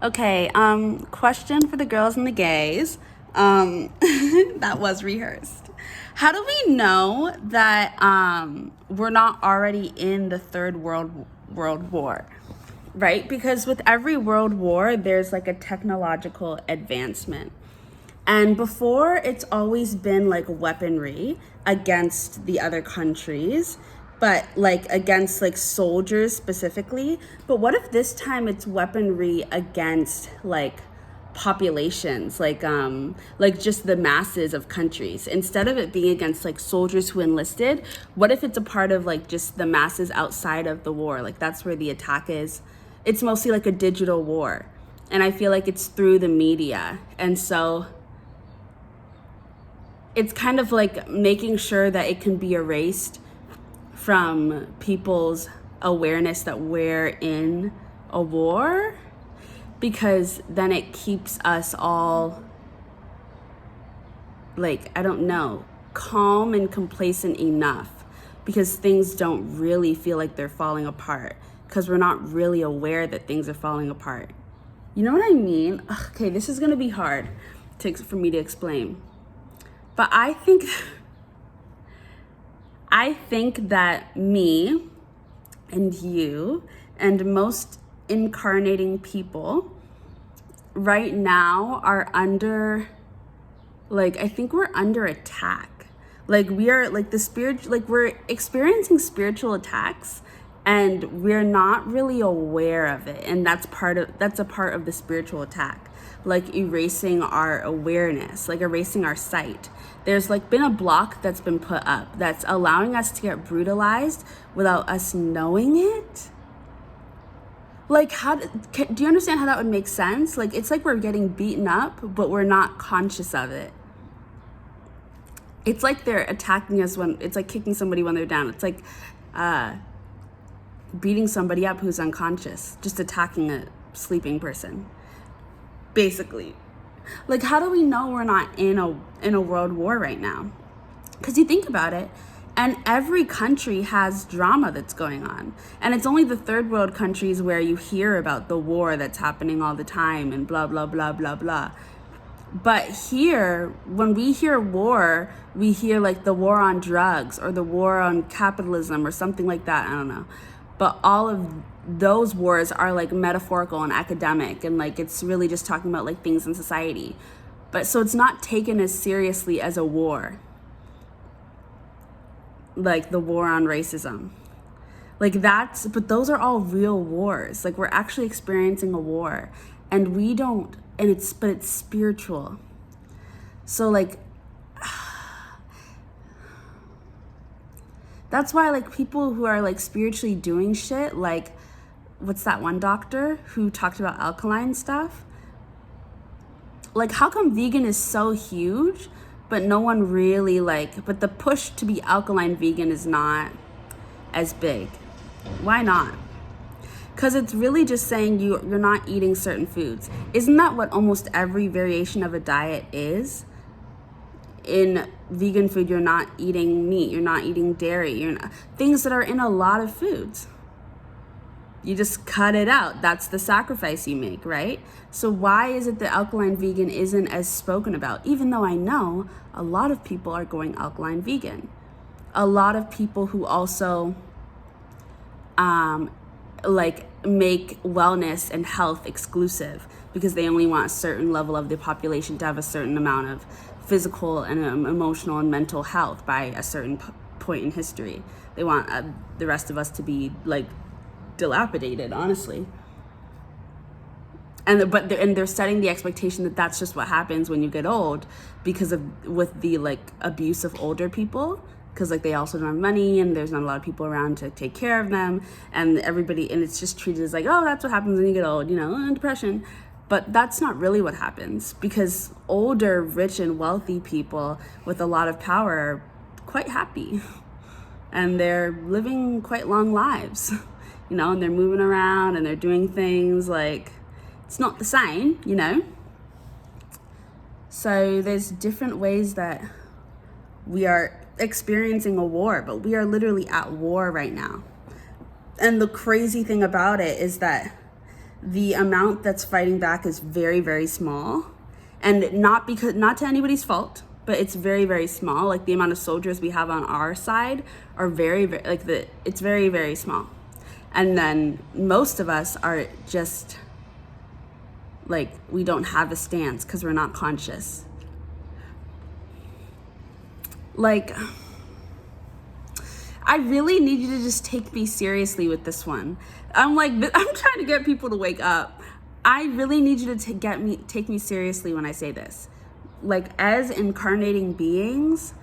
Okay, question for the girls and the gays. That was rehearsed. How do we know that we're not already in the third world war? Right? Because with every world war, there's like a technological advancement. And before, it's always been like weaponry against the other countries, but like against like soldiers specifically. But what if this time it's weaponry against like populations, like just the masses of countries, instead of it being against like soldiers who enlisted? What if it's a part of like just the masses outside of the war? Like that's where the attack is. It's mostly like a digital war, and I feel like it's through the media. And so it's kind of like making sure that it can be erased from people's awareness that we're in a war, because then it keeps us all like, I don't know, calm and complacent enough, because things don't really feel like they're falling apart, because we're not really aware that things are falling apart. You know what I mean? Okay, this is gonna be hard for me to explain. But I think that me and you and most incarnating people right now are under, like, I think we're under attack. Like we are like we're experiencing spiritual attacks, and we're not really aware of it. And that's a part of the spiritual attack, like erasing our awareness, like erasing our sight. There's like been a block that's been put up that's allowing us to get brutalized without us knowing it. Like, do you understand how that would make sense? Like, it's like we're getting beaten up, but we're not conscious of it. It's like they're attacking us it's like kicking somebody when they're down. It's like beating somebody up who's unconscious, just attacking a sleeping person, basically. Like, how do we know we're not in a world war right now? Because you think about it, and every country has drama that's going on. And it's only the third world countries where you hear about the war that's happening all the time and blah, blah, blah, blah, blah. But here, when we hear war, we hear like the war on drugs or the war on capitalism or something like that. I don't know. But all of those wars are like metaphorical and academic, and like it's really just talking about like things in society. But so it's not taken as seriously as a war, like the war on racism. But those are all real wars. Like, we're actually experiencing a war, and we don't, but it's spiritual. So like, that's why like people who are like spiritually doing shit, like, what's that one doctor who talked about alkaline stuff? Like, how come vegan is so huge, but no one really but the push to be alkaline vegan is not as big? Why not? Because it's really just saying you're not eating certain foods. Isn't that what almost every variation of a diet is? In vegan food, you're not eating meat, you're not eating dairy, things that are in a lot of foods. You just cut it out. That's the sacrifice you make, right? So why is it that alkaline vegan isn't as spoken about? Even though I know a lot of people are going alkaline vegan. A lot of people who also make wellness and health exclusive, because they only want a certain level of the population to have a certain amount of physical and emotional and mental health by a certain point in history. They want the rest of us to be like dilapidated, honestly. And they're setting the expectation that that's just what happens when you get old, with the like abuse of older people, because like they also don't have money and there's not a lot of people around to take care of them, and it's just treated as like, oh, that's what happens when you get old, depression. But that's not really what happens, because older, rich and wealthy people with a lot of power are quite happy, and they're living quite long lives, and they're moving around and they're doing things like, it's not the same, So there's different ways that we are experiencing a war, but we are literally at war right now. And the crazy thing about it is that the amount that's fighting back is very, very small. And not to anybody's fault, but it's very, very small. Like the amount of soldiers we have on our side are very, very, it's very, very small. And then most of us are just like, we don't have a stance because we're not conscious. Like, I really need you to just take me seriously with this one. I'm trying to get people to wake up. I really need you to take me seriously when I say this. Like, as incarnating beings,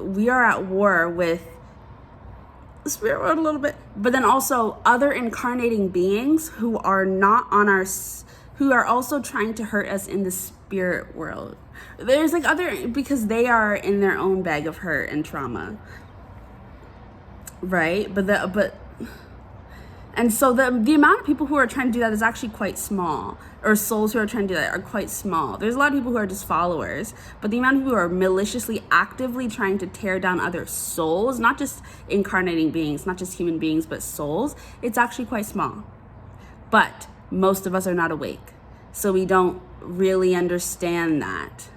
we are at war with the spirit world a little bit, but then also other incarnating beings who are not on our, who are also trying to hurt us in the spirit world. There's like other, because they are in their own bag of hurt and trauma, right? And so the amount of people who are trying to do that is actually quite small, or souls who are trying to do that are quite small. There's a lot of people who are just followers, but the amount of people who are maliciously, actively trying to tear down other souls, not just incarnating beings, not just human beings, but souls, it's actually quite small. But most of us are not awake, so we don't really understand that.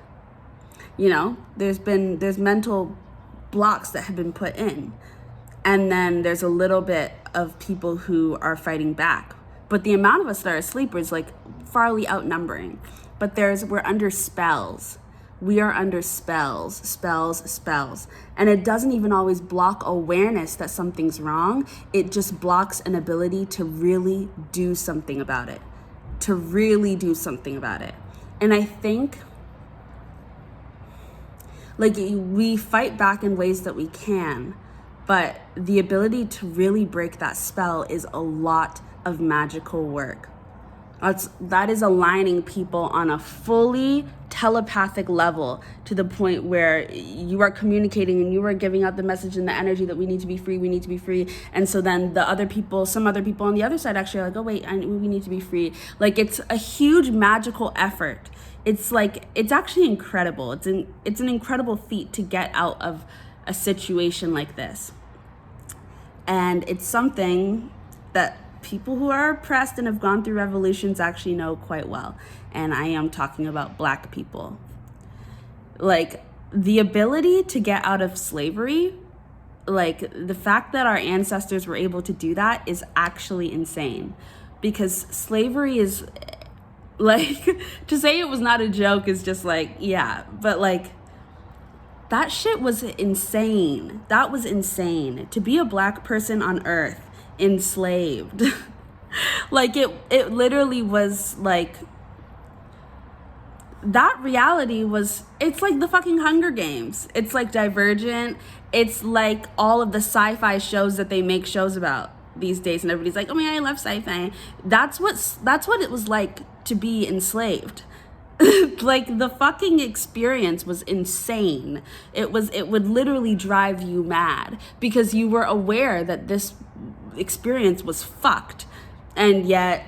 You know, there's mental blocks that have been put in. And then there's a little bit of people who are fighting back. But the amount of us that are asleep is like farly outnumbering. But we're under spells. We are under spells. And it doesn't even always block awareness that something's wrong. It just blocks an ability to really do something about it. And I think, like, we fight back in ways that we can, but the ability to really break that spell is a lot of magical work. That is aligning people on a fully telepathic level to the point where you are communicating and you are giving out the message and the energy that we need to be free. And so then some other people on the other side actually are like, oh wait, we need to be free. Like, it's a huge magical effort. It's actually incredible. It's an incredible feat to get out of a situation like this. And it's something that people who are oppressed and have gone through revolutions actually know quite well. And I am talking about Black people. Like, the ability to get out of slavery, like the fact that our ancestors were able to do that is actually insane. Because slavery is, like, to say it was not a joke is just like, yeah, but like, that shit was insane. That was insane. To be a Black person on Earth, enslaved. Like, it literally was like, that reality was, it's like the fucking Hunger Games. It's like Divergent. It's like all of the sci-fi shows that they make shows about these days, and everybody's like, oh man, I love sci-fi. That's what it was like to be enslaved. Like, the fucking experience was insane. It would literally drive you mad because you were aware that this experience was fucked, and yet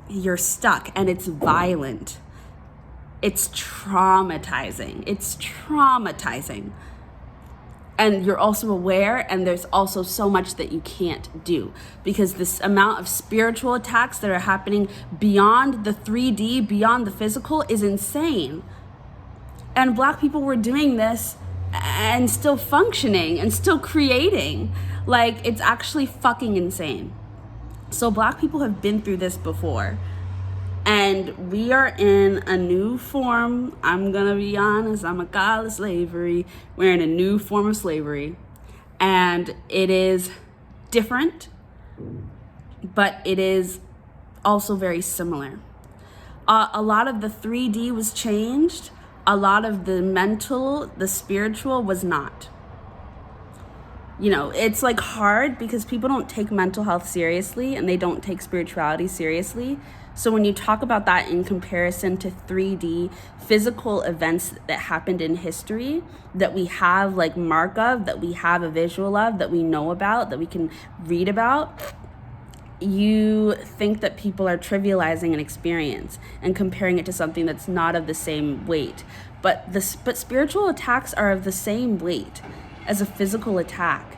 you're stuck, and it's violent. It's traumatizing. And you're also aware, and there's also so much that you can't do because this amount of spiritual attacks that are happening beyond the 3D, beyond the physical, is insane. And Black people were doing this and still functioning and still creating. Like, it's actually fucking insane. So Black people have been through this before. And we are in a new form. I'm gonna be honest, I'm gonna call it slavery. We're in a new form of slavery. And it is different, but it is also very similar. A lot of the 3D was changed. A lot of the mental, the spiritual was not. You know, it's like hard because people don't take mental health seriously and they don't take spirituality seriously. So when you talk about that in comparison to 3D physical events that happened in history that we have like mark of, that we have a visual of, that we know about, that we can read about, you think that people are trivializing an experience and comparing it to something that's not of the same weight. But spiritual attacks are of the same weight as a physical attack.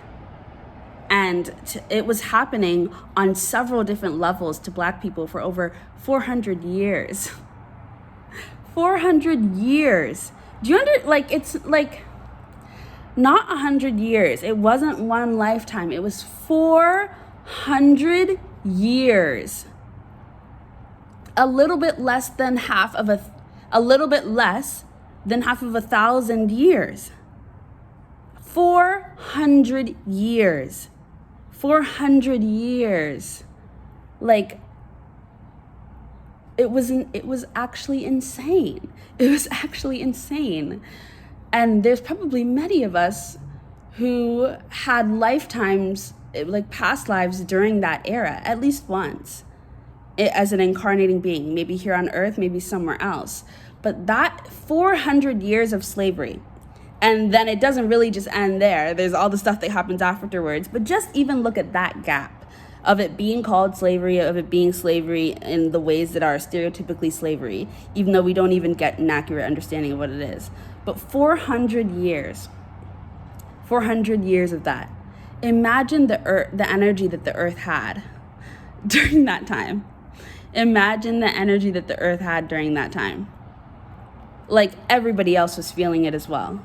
And it was happening on several different levels to Black people for over 400 years. 400 years. Do you it's like not 100 years. It wasn't one lifetime. It was 400 years. A little bit less than half of a little bit less than half of 1,000 years. 400 years. 400 years. Like, it was actually insane. It was actually insane. And there's probably many of us who had lifetimes, like past lives during that era, at least once, as an incarnating being, maybe here on Earth, maybe somewhere else. But that 400 years of slavery, and then it doesn't really just end there. There's all the stuff that happens afterwards. But just even look at that gap of it being called slavery, of it being slavery in the ways that are stereotypically slavery, even though we don't even get an accurate understanding of what it is. But 400 years of that. Imagine the energy that the earth had during that time. Imagine the energy that the earth had during that time. Like, everybody else was feeling it as well.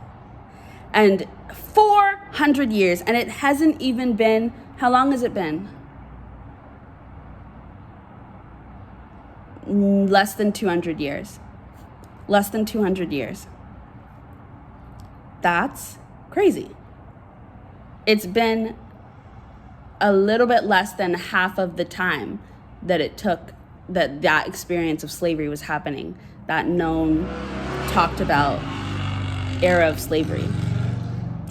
And 400 years, and it hasn't even been, how long has it been? Less than 200 years. Less than 200 years. That's crazy. It's been a little bit less than half of the time that it took that experience of slavery was happening, that known, talked about era of slavery.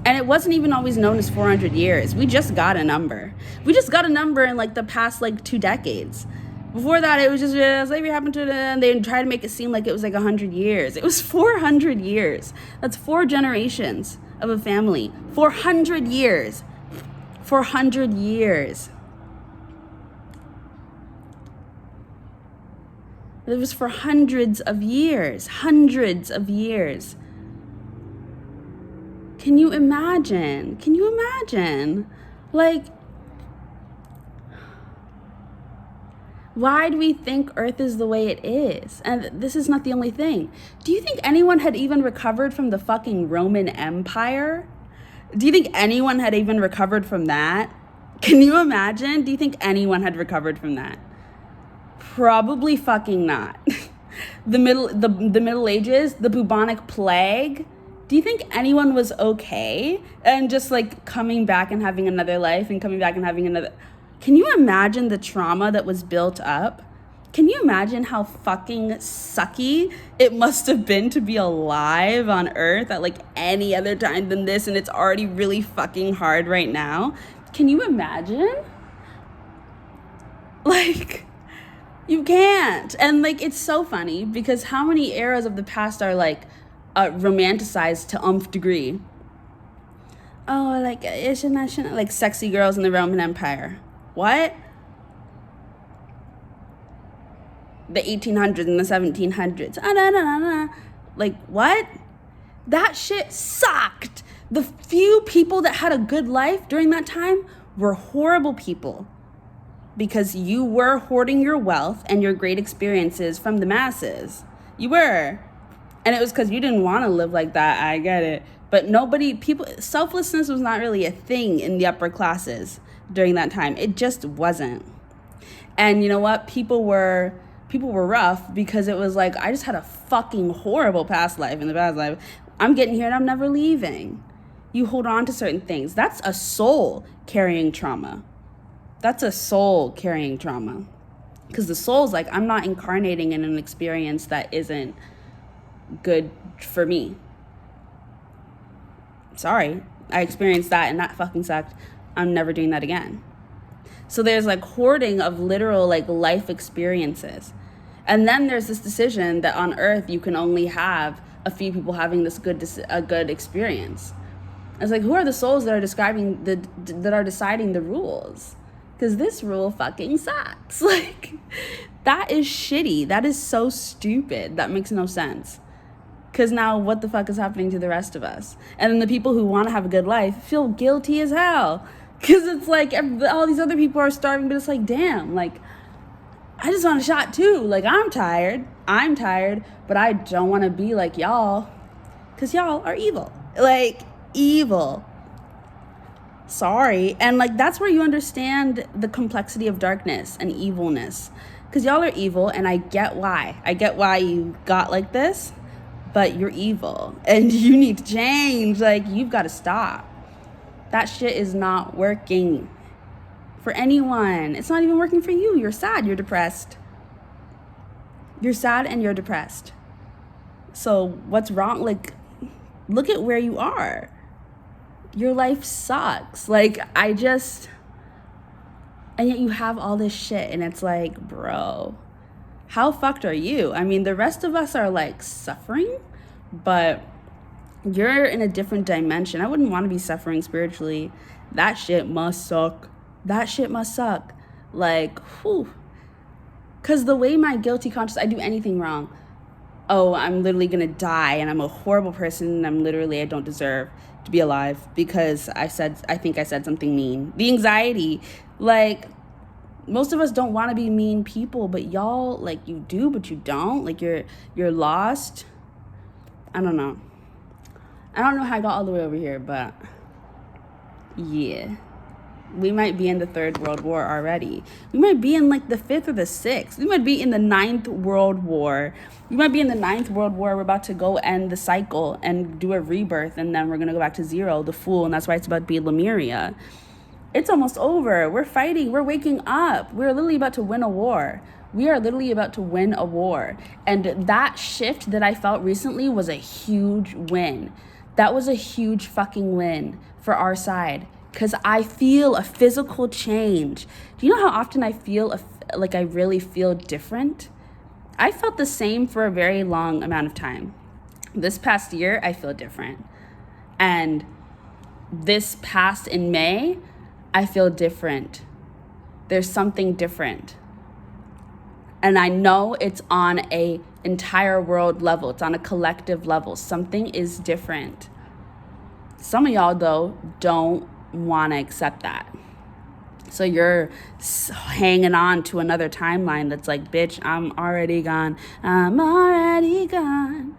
And it wasn't even always known as 400 years. We just got a number. We just got a number in like the past 2 decades. Before that, it was just slavery happened to them, and they tried to make it seem like it was 100 years. It was 400 years. That's 4 generations of a family. 400 years. 400 years. It was for hundreds of years. Hundreds of years. Can you imagine? Can you imagine? Why do we think Earth is the way it is? And this is not the only thing. Do you think anyone had even recovered from the fucking Roman Empire? Do you think anyone had even recovered from that? Can you imagine? Do you think anyone had recovered from that? Probably fucking not. The Middle Ages, the bubonic plague. Do you think anyone was okay? And just coming back and having another life and coming back and having another... Can you imagine the trauma that was built up? Can you imagine how fucking sucky it must have been to be alive on Earth at any other time than this, and it's already really fucking hard right now? Can you imagine? You can't. And it's so funny because how many eras of the past are romanticized to umph degree? Oh, sexy girls in the Roman Empire. What? The 1800s and the 1700s. What? That shit sucked. The few people that had a good life during that time were horrible people because you were hoarding your wealth and your great experiences from the masses. You were. And it was because you didn't want to live like that. I get it. But selflessness was not really a thing in the upper classes during that time. It just wasn't. And you know what? People were rough because it was I just had a fucking horrible past life in the past life. I'm getting here and I'm never leaving. You hold on to certain things. That's a soul carrying trauma. That's a soul carrying trauma. Because the soul's I'm not incarnating in an experience that isn't good for me. Sorry, I experienced that and that fucking sucked. I'm never doing that again. So there's hoarding of literal life experiences. And then there's this decision that on Earth you can only have a few people having this a good experience. It's who are the souls that are that are deciding the rules? Because this rule fucking sucks. That is shitty. That is so stupid. That makes no sense. Because now what the fuck is happening to the rest of us? And then the people who want to have a good life feel guilty as hell. Because it's like all these other people are starving, but it's like, damn, like, I just want a shot too. Like, I'm tired, but I don't want to be like y'all, because y'all are evil. Like, evil. Sorry. And like, that's where you understand the complexity of darkness and evilness. Because y'all are evil, and I get why. I get why you got like this, but you're evil, and you need to change. Like, you've got to stop. That shit is not working for anyone. It's not even working for you. You're sad. You're depressed. You're sad and you're depressed. So what's wrong? Like, look at where you are. Your life sucks. Like, and yet you have all this shit, and it's like, bro, how fucked are you? I mean, the rest of us are like suffering, but you're in a different dimension. I wouldn't want to be suffering spiritually. That shit must suck. That shit must suck. Like, whew. Because the way my guilty conscience, I do anything wrong. Oh, I'm literally going to die, and I'm a horrible person, and I don't deserve to be alive because I think I said something mean. The anxiety, like, most of us don't want to be mean people, but y'all, like, you do, but you don't. Like, you're lost. I don't know how I got all the way over here, but yeah. We might be in the Third World War already. We might be in like the 5th or the 6th. We might be in the 9th World War. We might be in the 9th World War. We're about to go end the cycle and do a rebirth, and then we're going to go back to zero, the Fool, and that's why it's about to be Lemuria. It's almost over. We're fighting. We're waking up. We're literally about to win a war. We are literally about to win a war. And that shift that I felt recently was a huge win. That was a huge fucking win for our side. Because I feel a physical change. Do you know how often I feel like I really feel different? I felt the same for a very long amount of time. This past year, I feel different. And this past in May, I feel different. There's something different. And I know it's on an entire world level. It's on a collective level. Something is different. Some of y'all, though, don't want to accept that. So you're hanging on to another timeline that's like, bitch, I'm already gone. I'm already gone.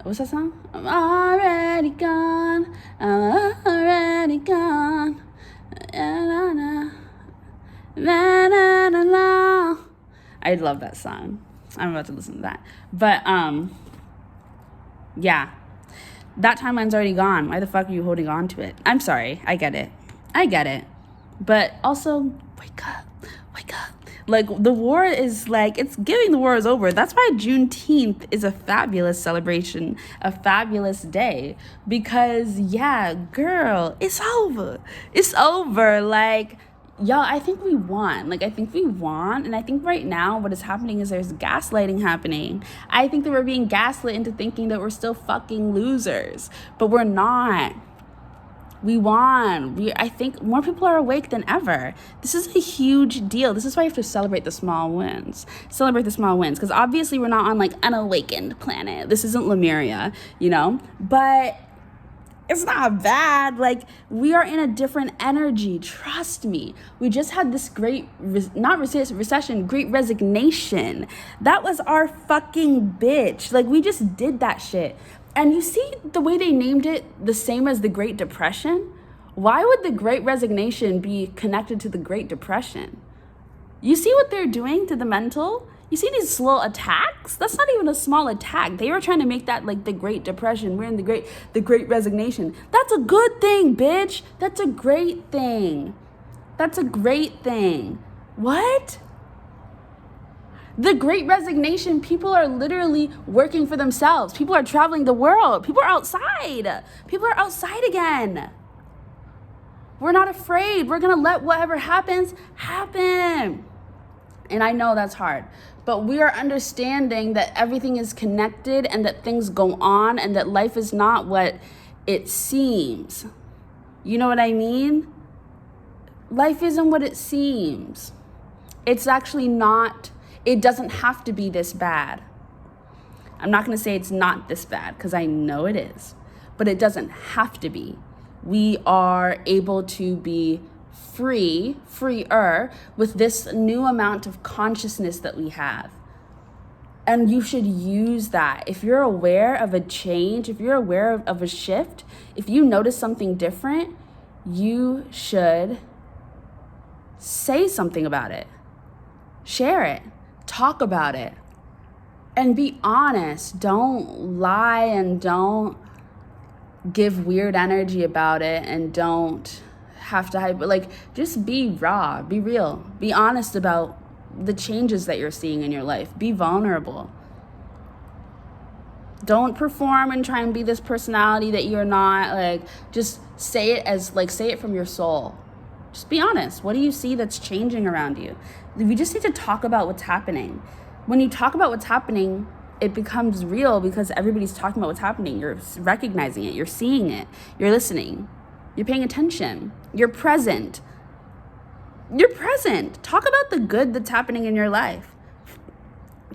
What's that song? I'm already gone. I'm already gone. Na, na, na, na, na, na. I love that song. I'm about to listen to that. But yeah. That timeline's already gone. Why the fuck are you holding on to it? I'm sorry. I get it. But also, wake up. Like, the war is like, it's giving the war is over. That's why Juneteenth is a fabulous celebration, a fabulous day. Because, yeah, girl, it's over. Like, y'all, I think we won. And I think right now what is happening is there's gaslighting happening. I think that we're being gaslit into thinking that we're still fucking losers, but we're not. We won. I think more people are awake than ever. This is a huge deal. This is why you have to celebrate the small wins. Because obviously we're not on like an awakened planet. This isn't Lemuria, But it's not bad. Like, we are in a different energy. Trust me. We just had this great, recession, great resignation. That was our fucking bitch. Like, we just did that shit. And you see the way they named it the same as the Great Depression? Why would the Great Resignation be connected to the Great Depression? You see what they're doing to the mental? You see these slow attacks? That's not even a small attack. They were trying to make that like the Great Depression. We're in the Great Resignation. That's a good thing, bitch. That's a great thing. What? The Great Resignation, people are literally working for themselves. People are traveling the world. People are outside. People are outside again. We're not afraid. We're going to let whatever happens, happen. And I know that's hard. But we are understanding that everything is connected and that things go on and that life is not what it seems. You know what I mean? Life isn't what it seems. It's actually not. It doesn't have to be this bad. I'm not going to say it's not this bad because I know it is, but it doesn't have to be. We are able to be freer with this new amount of consciousness that we have. And you should use that. If you're aware of a change, if you're aware of a shift, if you notice something different, you should say something about it. Share it. Talk about it. And be honest. Don't lie and don't give weird energy about it and don't have to hide. But like, just be raw, be real, be honest about the changes that you're seeing in your life. Be vulnerable. Don't perform and try and be this personality that you're not. Like, just say it from your soul. Just be honest. What do you see that's changing around you? We just need to talk about what's happening. When you talk about what's happening, it becomes real because everybody's talking about what's happening. You're recognizing it. You're seeing it. You're listening. You're paying attention. You're present. You're present. Talk about the good that's happening in your life.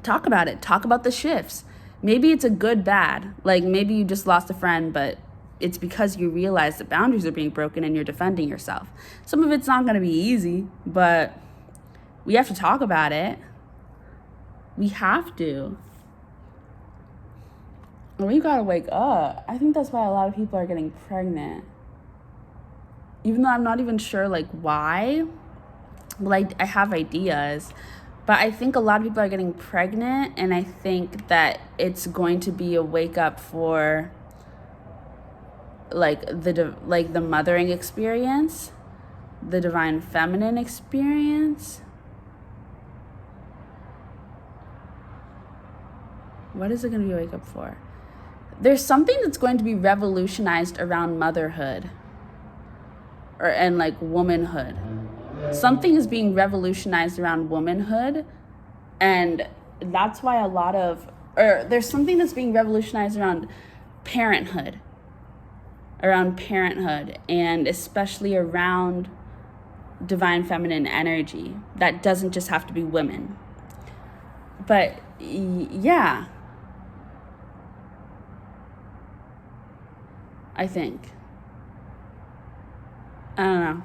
Talk about it. Talk about the shifts. Maybe it's a good bad. Like, maybe you just lost a friend, but it's because you realize that boundaries are being broken and you're defending yourself. Some of it's not going to be easy, but we have to talk about it. We have to. We gotta wake up. I think that's why a lot of people are getting pregnant. Even though I'm not even sure like why. Well, I have ideas, but I think a lot of people are getting pregnant, and I think that it's going to be a wake up for like the mothering experience, the divine feminine experience. What is it going to be a wake up for? There's something that's going to be revolutionized around motherhood and like womanhood. Something is being revolutionized around womanhood, and that's why there's something that's being revolutionized around parenthood, and especially around divine feminine energy. That doesn't just have to be women. But yeah, I think. I don't know.